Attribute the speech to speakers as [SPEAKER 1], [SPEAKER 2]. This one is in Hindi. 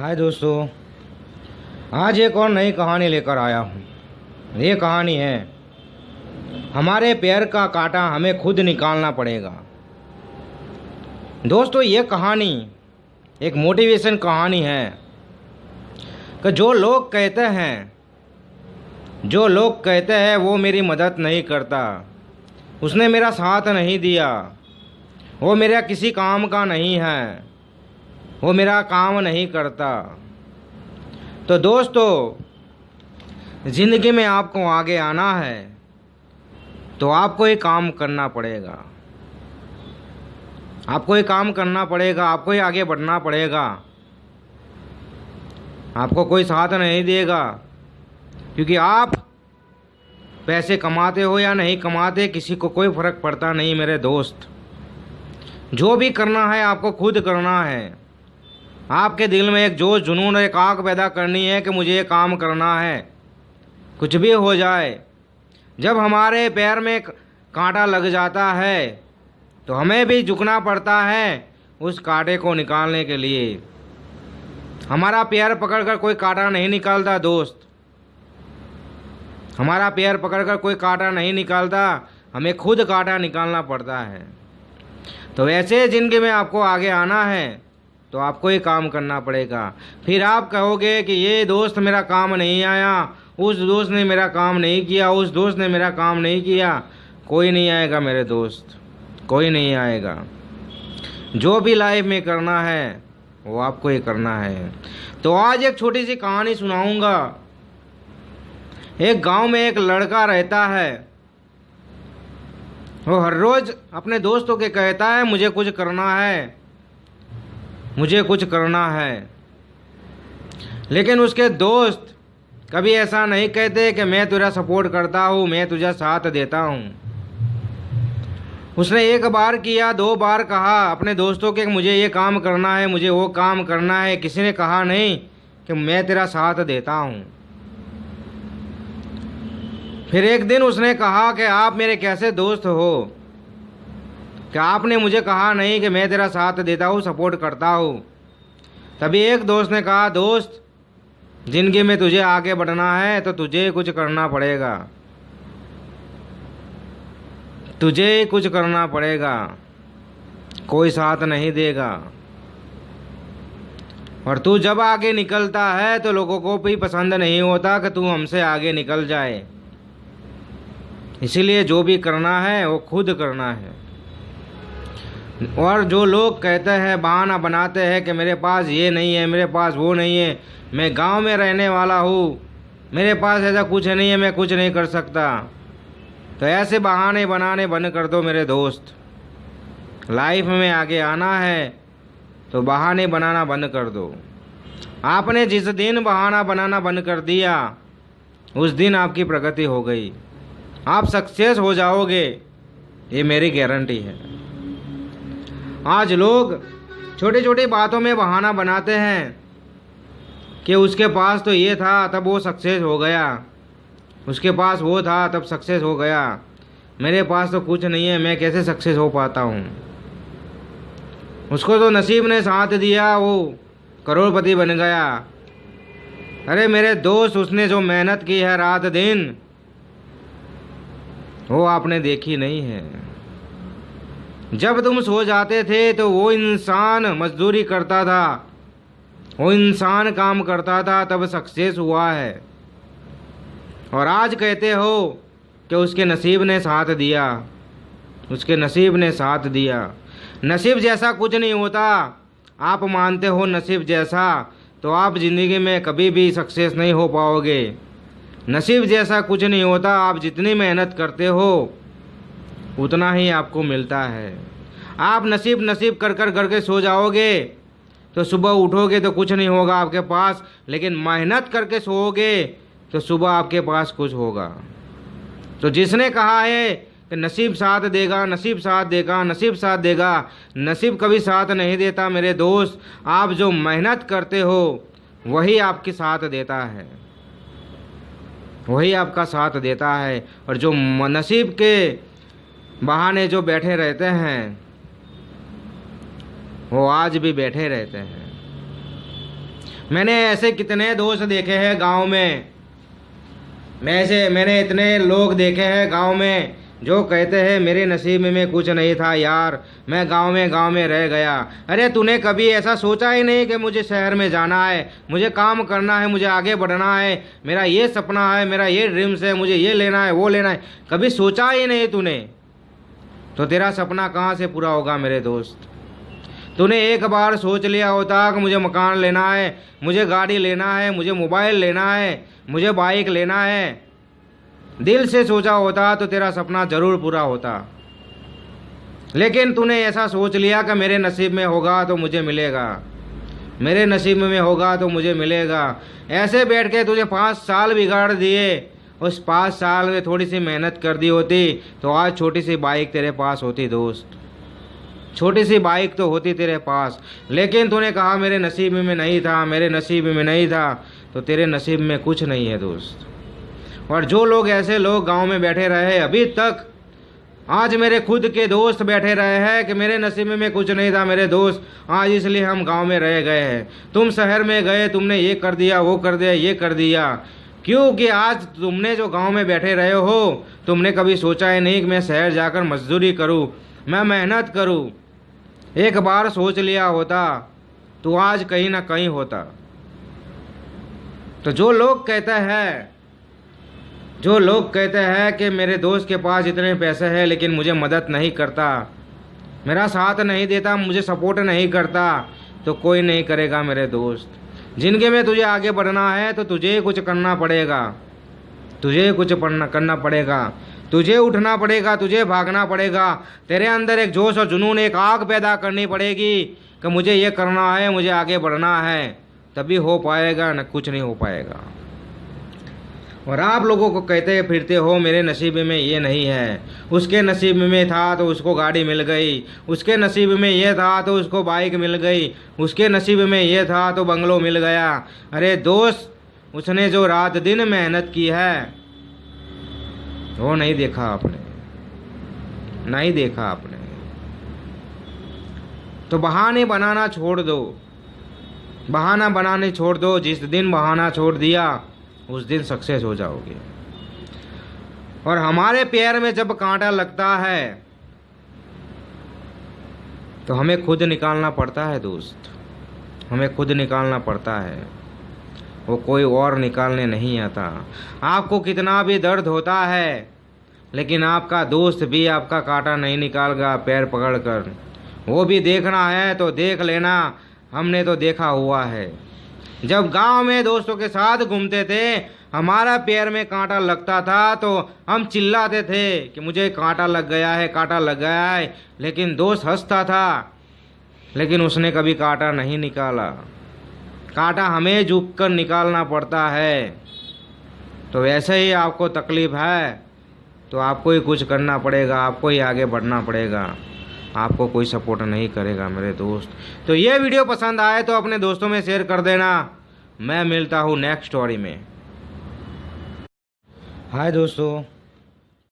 [SPEAKER 1] हाय दोस्तों, आज एक और नई कहानी लेकर आया हूँ। ये कहानी है हमारे पैर का कांटा हमें खुद निकालना पड़ेगा। दोस्तों, ये कहानी एक मोटिवेशन कहानी है कि जो लोग कहते हैं वो मेरी मदद नहीं करता, उसने मेरा साथ नहीं दिया, वो मेरा किसी काम का नहीं है, वो मेरा काम नहीं करता। तो दोस्तों, ज़िंदगी में आपको आगे आना है तो आपको ही काम करना पड़ेगा। आपको ही काम करना पड़ेगा, आपको ही आगे बढ़ना पड़ेगा। आपको कोई साथ नहीं देगा, क्योंकि आप पैसे कमाते हो या नहीं कमाते किसी को कोई फ़र्क पड़ता नहीं मेरे दोस्त। जो भी करना है आपको खुद करना है। आपके दिल में एक जोश, जुनून और एक आग पैदा करनी है कि मुझे ये काम करना है, कुछ भी हो जाए। जब हमारे पैर में कांटा लग जाता है तो हमें भी झुकना पड़ता है उस कांटे को निकालने के लिए। हमारा पैर पकड़कर कोई कांटा नहीं निकालता दोस्त, हमारा पैर पकड़कर कोई कांटा नहीं निकालता, हमें खुद कांटा निकालना पड़ता है। तो वैसे ज़िंदगी में आपको आगे आना है तो आपको ही काम करना पड़ेगा। फिर आप कहोगे कि ये दोस्त मेरा काम नहीं आया, उस दोस्त ने मेरा काम नहीं किया, उस दोस्त ने मेरा काम नहीं किया। कोई नहीं आएगा मेरे दोस्त, कोई नहीं आएगा। जो भी लाइफ में करना है वो आपको ही करना है। तो आज एक छोटी सी कहानी सुनाऊंगा। एक गांव में एक लड़का रहता है। वो हर रोज़ अपने दोस्तों के कहता है मुझे कुछ करना है, मुझे कुछ करना है। लेकिन उसके दोस्त कभी ऐसा नहीं कहते कि मैं तेरा सपोर्ट करता हूँ, मैं तुझे साथ देता हूँ। उसने एक बार किया, दो बार कहा अपने दोस्तों के मुझे ये काम करना है, मुझे वो काम करना है। किसी ने कहा नहीं कि मैं तेरा साथ देता हूँ। फिर एक दिन उसने कहा कि आप मेरे कैसे दोस्त हो कि आपने मुझे कहा नहीं कि मैं तेरा साथ देता हूँ, सपोर्ट करता हूँ। तभी एक दोस्त ने कहा, दोस्त ज़िंदगी में तुझे आगे बढ़ना है तो तुझे कुछ करना पड़ेगा, तुझे कुछ करना पड़ेगा, कोई साथ नहीं देगा। और तू जब आगे निकलता है तो लोगों को भी पसंद नहीं होता कि तू हमसे आगे निकल जाए। इसीलिए जो भी करना है वो खुद करना है। और जो लोग कहते हैं, बहाना बनाते हैं कि मेरे पास ये नहीं है, मेरे पास वो नहीं है, मैं गांव में रहने वाला हूँ, मेरे पास ऐसा कुछ नहीं है, मैं कुछ नहीं कर सकता, तो ऐसे बहाने बनाने बंद कर दो मेरे दोस्त। लाइफ में आगे आना है तो बहाने बनाना बंद कर दो। आपने जिस दिन बहाना बनाना बंद कर दिया उस दिन आपकी प्रगति हो गई, आप सक्सेस हो जाओगे, ये मेरी गारंटी है। आज लोग छोटी छोटी बातों में बहाना बनाते हैं कि उसके पास तो ये था तब वो सक्सेस हो गया, उसके पास वो था तब सक्सेस हो गया, मेरे पास तो कुछ नहीं है, मैं कैसे सक्सेस हो पाता हूँ। उसको तो नसीब ने साथ दिया, वो करोड़पति बन गया। अरे मेरे दोस्त, उसने जो मेहनत की है रात दिन वो आपने देखी नहीं है। जब तुम सो जाते थे तो वो इंसान मजदूरी करता था, वो इंसान काम करता था, तब सक्सेस हुआ है। और आज कहते हो कि उसके नसीब ने साथ दिया, उसके नसीब ने साथ दिया। नसीब जैसा कुछ नहीं होता। आप मानते हो नसीब जैसा तो आप ज़िंदगी में कभी भी सक्सेस नहीं हो पाओगे। नसीब जैसा कुछ नहीं होता। आप जितनी मेहनत करते हो उतना ही आपको मिलता है। आप नसीब नसीब कर कर करके सो जाओगे तो सुबह उठोगे तो कुछ नहीं होगा आपके पास, लेकिन मेहनत करके सोओगे तो सुबह आपके पास कुछ होगा। तो जिसने कहा है कि नसीब साथ देगा, नसीब साथ देगा, नसीब साथ देगा, नसीब कभी साथ नहीं देता मेरे दोस्त। आप जो मेहनत करते हो वही आपके साथ देता है, वही आपका साथ देता है। और जो नसीब के बहाने जो बैठे रहते हैं वो आज भी बैठे रहते हैं। मैंने ऐसे कितने दोस्त देखे हैं गांव में, मैंने इतने लोग देखे हैं गांव में जो कहते हैं मेरे नसीब में कुछ नहीं था यार, मैं गांव में रह गया। अरे तूने कभी ऐसा सोचा ही नहीं कि मुझे शहर में जाना है, मुझे काम करना है, मुझे आगे बढ़ना है, मेरा ये सपना है, मेरा ये ड्रीम्स है, मुझे ये लेना है, वो लेना है, कभी सोचा ही नहीं तूने। तो तेरा सपना कहाँ से पूरा होगा मेरे दोस्त। तूने एक बार सोच लिया होता कि मुझे मकान लेना है, मुझे गाड़ी लेना है, मुझे मोबाइल लेना है, मुझे बाइक लेना है, दिल से सोचा होता तो तेरा सपना जरूर पूरा होता। लेकिन तूने ऐसा सोच लिया कि मेरे नसीब में होगा तो मुझे मिलेगा, मेरे नसीब में होगा तो मुझे मिलेगा। ऐसे बैठ के तुझे 5 साल बिगाड़ दिए। उस 5 साल में थोड़ी सी मेहनत कर दी होती तो आज छोटी सी बाइक तेरे पास होती दोस्त, छोटी सी बाइक तो होती तेरे पास। लेकिन तूने कहा मेरे नसीब में नहीं था, मेरे नसीब में नहीं था, तो तेरे नसीब में कुछ नहीं है दोस्त। और जो लोग ऐसे लोग गांव में बैठे रहे अभी तक, आज मेरे खुद के दोस्त बैठे रहे हैं कि मेरे नसीब में कुछ नहीं था मेरे दोस्त, आज इसलिए हम गांव में रह गए हैं। तुम शहर में गए, तुमने ये कर दिया, वो कर दिया, ये कर दिया, क्योंकि आज तुमने जो गांव में बैठे रहे हो, तुमने कभी सोचा ही नहीं कि मैं शहर जाकर मजदूरी करूं, मैं मेहनत करूं। एक बार सोच लिया होता तो आज कहीं ना कहीं होता। तो जो लोग कहते हैं कि मेरे दोस्त के पास इतने पैसे हैं लेकिन मुझे मदद नहीं करता, मेरा साथ नहीं देता, मुझे सपोर्ट नहीं करता, तो कोई नहीं करेगा मेरे दोस्त। जिंदगी में तुझे आगे बढ़ना है तो तुझे कुछ करना पड़ेगा, तुझे कुछ करना पड़ेगा, तुझे उठना पड़ेगा, तुझे भागना पड़ेगा। तेरे अंदर एक जोश और जुनून, एक आग पैदा करनी पड़ेगी कि मुझे ये करना है, मुझे आगे बढ़ना है, तभी हो पाएगा, न कुछ नहीं हो पाएगा। और आप लोगों को कहते फिरते हो मेरे नसीब में ये नहीं है, उसके नसीब में था तो उसको गाड़ी मिल गई, उसके नसीब में ये था तो उसको बाइक मिल गई, उसके नसीब में ये था तो बंगलो मिल गया। अरे दोस्त, उसने जो रात दिन मेहनत की है वो नहीं देखा आपने, नहीं देखा आपने। तो बहाने बनाना छोड़ दो, बहाना बनाने छोड़ दो। जिस दिन बहाना छोड़ दिया उस दिन सक्सेस हो जाओगे। और हमारे पैर में जब कांटा लगता है तो हमें खुद निकालना पड़ता है दोस्त, हमें खुद निकालना पड़ता है, वो कोई और निकालने नहीं आता। आपको कितना भी दर्द होता है लेकिन आपका दोस्त भी आपका कांटा नहीं निकालेगा पैर पकड़कर। वो भी देखना है तो देख लेना, हमने तो देखा हुआ है। जब गांव में दोस्तों के साथ घूमते थे, हमारा पैर में कांटा लगता था तो हम चिल्लाते थे कि मुझे कांटा लग गया है, कांटा लग गया है, लेकिन दोस्त हंसता था, लेकिन उसने कभी कांटा नहीं निकाला। कांटा हमें झुककर निकालना पड़ता है। तो वैसे ही आपको तकलीफ है तो आपको ही कुछ करना पड़ेगा, आपको ही आगे बढ़ना पड़ेगा, आपको कोई सपोर्ट नहीं करेगा मेरे दोस्त। तो ये वीडियो पसंद आए तो अपने दोस्तों में शेयर कर देना। मैं मिलता हूँ नेक्स्ट स्टोरी में। हाय दोस्तों।